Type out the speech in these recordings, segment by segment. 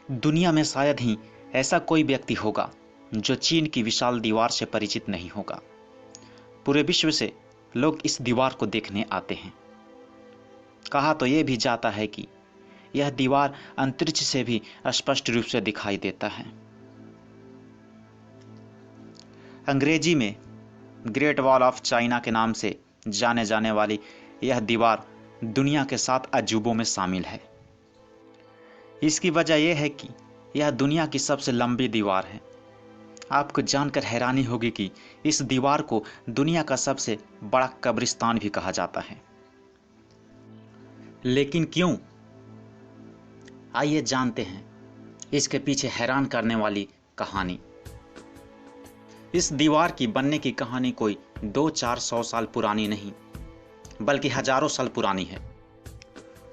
दुनिया में शायद ही ऐसा कोई व्यक्ति होगा जो चीन की विशाल दीवार से परिचित नहीं होगा। पूरे विश्व से लोग इस दीवार को देखने आते हैं। कहा तो यह भी जाता है कि यह दीवार अंतरिक्ष से भी स्पष्ट रूप से दिखाई देता है। अंग्रेजी में ग्रेट वॉल ऑफ चाइना के नाम से जाने जाने वाली यह दीवार दुनिया के 7 अजूबों में शामिल है। इसकी वजह यह है कि यह दुनिया की सबसे लंबी दीवार है। आपको जानकर हैरानी होगी कि इस दीवार को दुनिया का सबसे बड़ा कब्रिस्तान भी कहा जाता है। लेकिन क्यों? आइए जानते हैं इसके पीछे हैरान करने वाली कहानी। इस दीवार की बनने की कहानी कोई 200-400 साल पुरानी नहीं, बल्कि हजारों साल पुरानी है।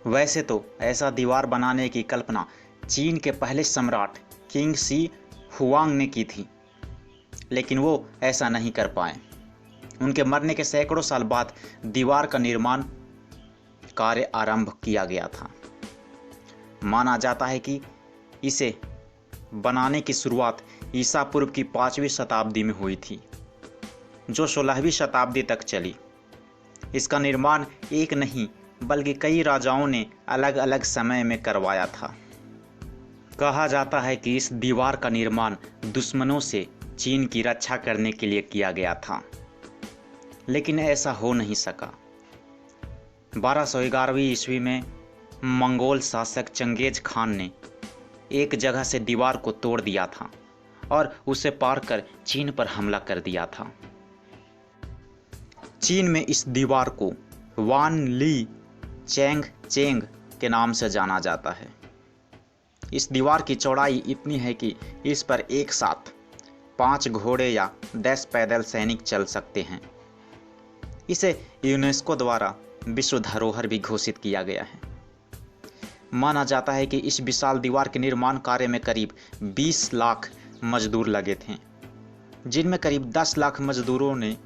वैसे तो ऐसा दीवार बनाने की कल्पना चीन के पहले सम्राट किंग शी हुआंग ने की थी, लेकिन वो ऐसा नहीं कर पाए। उनके मरने के सैकड़ों साल बाद दीवार का निर्माण कार्य आरंभ किया गया था। माना जाता है कि इसे बनाने की शुरुआत ईसा पूर्व की 5वीं शताब्दी में हुई थी, जो 16वीं शताब्दी तक चली। इसका निर्माण एक नहीं बल्कि कई राजाओं ने अलग अलग समय में करवाया था। कहा जाता है कि इस दीवार का निर्माण दुश्मनों से चीन की रक्षा करने के लिए किया गया था, लेकिन ऐसा हो नहीं सका। 1211वीं ईस्वी में मंगोल शासक चंगेज खान ने एक जगह से दीवार को तोड़ दिया था और उसे पार कर चीन पर हमला कर दिया था। चीन में इस दीवार को वान ली चैंग चेंग के नाम से जाना जाता है। इस दीवार की चौड़ाई इतनी है कि इस पर एक साथ 5 घोड़े या 10 पैदल सैनिक चल सकते हैं। इसे यूनेस्को द्वारा विश्व धरोहर भी घोषित किया गया है। माना जाता है कि इस विशाल दीवार के निर्माण कार्य में करीब 20 लाख मजदूर लगे थे, जिनमें करीब 10 लाख मजदूरों ने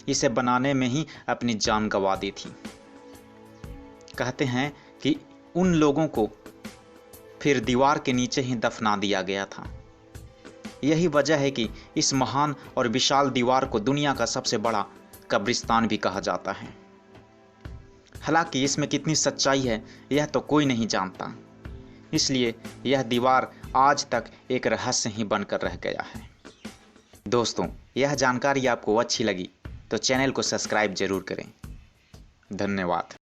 इसे बनाने में ही अपनी जान गंवा दी थी। कहते हैं कि उन लोगों को फिर दीवार के नीचे ही दफना दिया गया था। यही वजह है कि इस महान और विशाल दीवार को दुनिया का सबसे बड़ा कब्रिस्तान भी कहा जाता है। हालांकि इसमें कितनी सच्चाई है यह तो कोई नहीं जानता, इसलिए यह दीवार आज तक एक रहस्य ही बनकर रह गया है। दोस्तों, यह जानकारी आपको अच्छी लगी तो चैनल को सब्सक्राइब जरूर करें। धन्यवाद।